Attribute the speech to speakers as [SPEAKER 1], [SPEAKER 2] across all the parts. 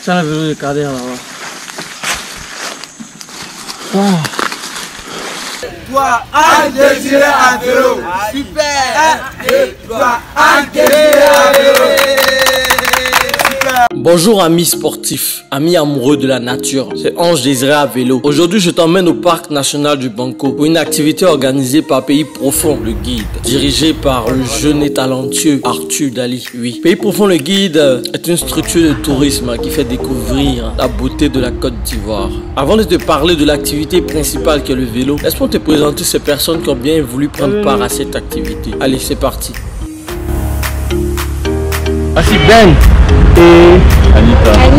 [SPEAKER 1] Tiens le vélo de Kader là-bas. Oh.
[SPEAKER 2] Toi, un désiré à vélo. Super. 1, 2, 3, un désiré à vélo.
[SPEAKER 1] Bonjour amis sportifs, amis amoureux de la nature, c'est Ange Désiré à vélo. Aujourd'hui je t'emmène au parc national du Banco pour une activité organisée par Pays Profond, le guide, dirigé par le jeune et talentueux Arthur Dali. Oui, Pays Profond, le guide est une structure de tourisme qui fait découvrir la beauté de la Côte d'Ivoire. Avant de te parler de l'activité principale qui est le vélo, laisse-moi te présenter ces personnes qui ont bien voulu prendre part à cette activité. Allez, c'est parti. Voici Ben et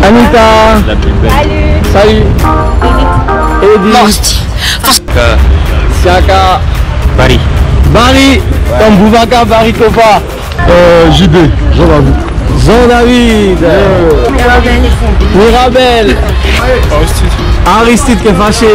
[SPEAKER 1] Anita. La plus belle. Salut. Edith. Siaka. Barry. Comme Boubaka, Barry Kofa.
[SPEAKER 3] JD.
[SPEAKER 1] Jean-David. Mirabel. Aristide qui est fâché.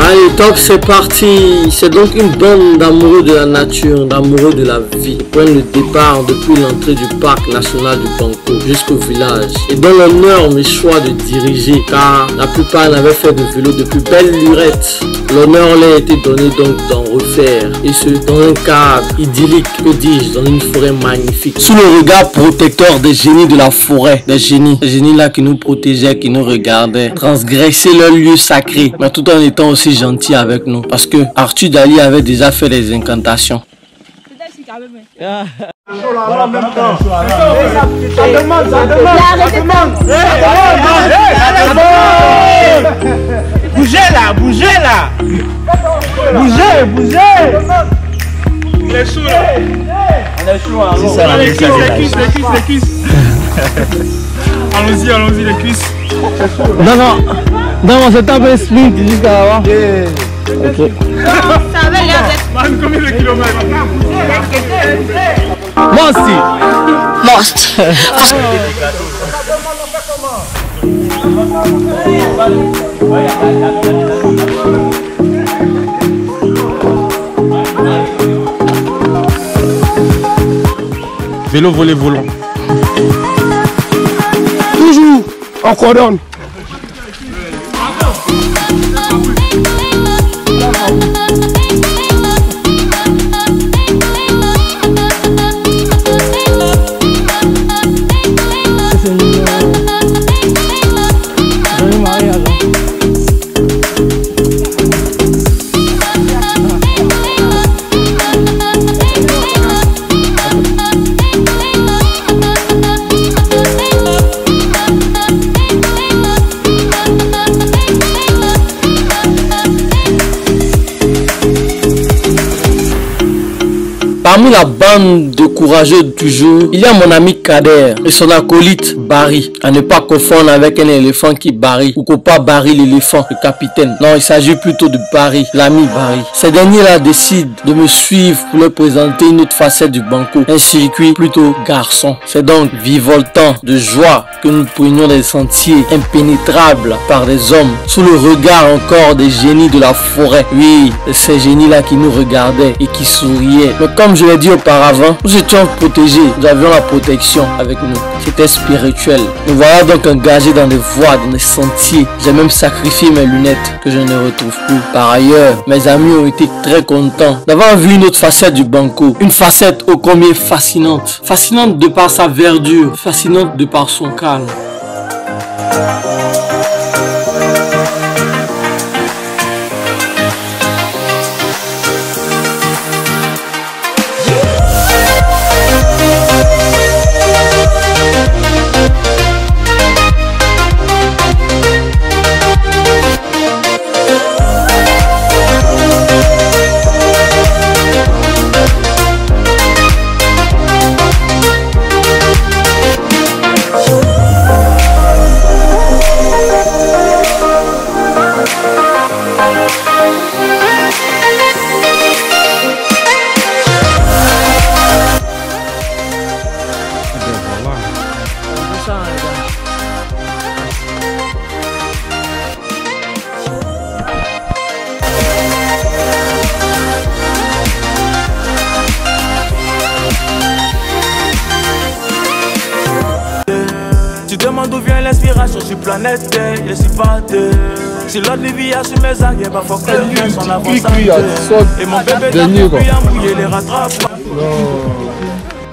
[SPEAKER 1] Allez, top, c'est parti. C'est donc une bande d'amoureux de la nature, d'amoureux de la vie. Ils prennent le départ depuis l'entrée du parc national du Banco jusqu'au village. Et dans l'honneur, mes choix de diriger, car la plupart n'avaient fait de vélo depuis belle lurette. L'honneur leur a été donné donc d'en refaire. Et ce, dans un cadre idyllique, que dis-je, dans une forêt magnifique. Sous le regard protecteur des génies de la forêt. Des génies là qui nous protégeaient, qui nous regardaient. Transgresser leur lieu sacré, mais tout en étant aussi gentil avec nous, parce que Arthur Dali avait déjà fait des incantations.
[SPEAKER 3] Voilà, même temps. Ça demande. Bougez là. Bougez. Il est chaud là. On est chaud. Les cuisses. Allons-y, les cuisses.
[SPEAKER 1] Non, c'est un peu sprint jusqu'à là-bas. Ok.
[SPEAKER 2] Ça avait l'air d'être.
[SPEAKER 3] Combien de kilomètres?
[SPEAKER 1] Most.
[SPEAKER 3] Vélo, volet, volant. Toujours en cordon.
[SPEAKER 1] Parmi la bande de courageux du jour, il y a mon ami Kader et son acolyte Barry. À ne pas confondre avec un éléphant qui Barry ou pas Barry l'éléphant, le capitaine. Non, il s'agit plutôt de Barry, l'ami Barry. Ces derniers-là décident de me suivre pour leur présenter une autre facette du Banco, un circuit plutôt garçon. C'est donc virevoltant de joie que nous prenions des sentiers impénétrables par des hommes, sous le regard encore des génies de la forêt. Oui, ces génies-là qui nous regardaient et qui souriaient. Mais comme je l'ai dit auparavant, nous étions protégés, nous avions la protection avec nous. C'était spirituel. Nous voilà donc engagés dans des voies, dans des sentiers. J'ai même sacrifié mes lunettes que je ne retrouve plus. Par ailleurs, mes amis ont été très contents d'avoir vu une autre facette du Banco. Une facette ô combien fascinante. Fascinante de par sa verdure, fascinante de par son calme.
[SPEAKER 4] demandes d'où vient l'inspiration sur planète Terre, je suis pas terre. Si l'autre vit à sur mes argues, bah faut que le vienne son avance. Et mon bébé n'a plus à mouiller les rattrape.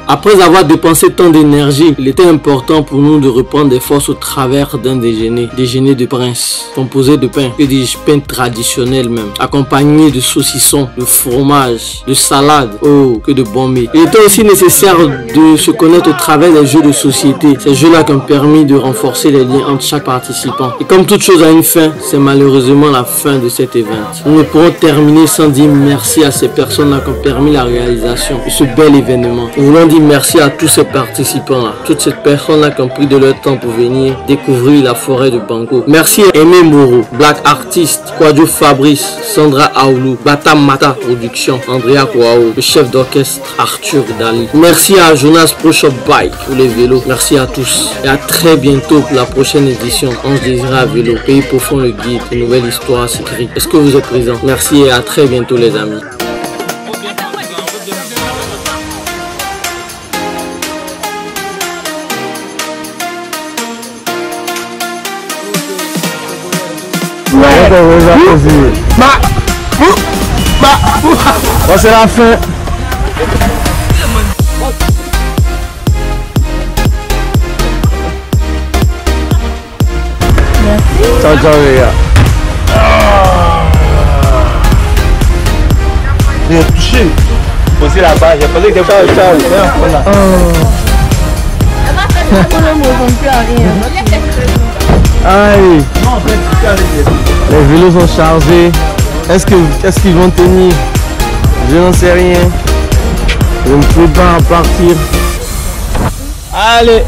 [SPEAKER 1] Après avoir dépensé tant d'énergie, il était important pour nous de reprendre des forces au travers d'un déjeuner. Déjeuner de prince, composé de pain, que dis-je, pain traditionnel même, accompagné de saucissons, de fromage, de salade, oh, que de bons mets. Il était aussi nécessaire de se connaître au travers des jeux de société. Ces jeux-là qui ont permis de renforcer les liens entre chaque participant. Et comme toute chose a une fin, c'est malheureusement la fin de cet événement. Nous ne pourrons terminer sans dire merci à ces personnes-là qui ont permis la réalisation de ce bel événement. Nous voulons dire merci à tous ces participants-là, toutes ces personnes-là qui ont pris de leur temps pour venir découvrir la forêt de Bango. Merci à Aimé Moreau, Black Artist, Kwadjo Fabrice, Sandra Aoulou, Bata Mata Production, Andrea Kouao, le chef d'orchestre Arthur Dali. Merci à Jonas Pro Shop Bike pour les vélos. Merci à tous et à très bientôt pour la prochaine édition. On se désire à vélo, pays profond le guide, une nouvelle histoire s'écrit. Est-ce que vous êtes présents? Merci et à très bientôt les amis.
[SPEAKER 3] Bon, c'est la fin. Ciao, ciao les gars.
[SPEAKER 2] J'ai touché. Posez la barre, j'ai posé que ciao, ciao.
[SPEAKER 3] Allez. Les vélos sont chargés. Est-ce qu'ils vont tenir? Je n'en sais rien. Je me prépare à partir. Allez.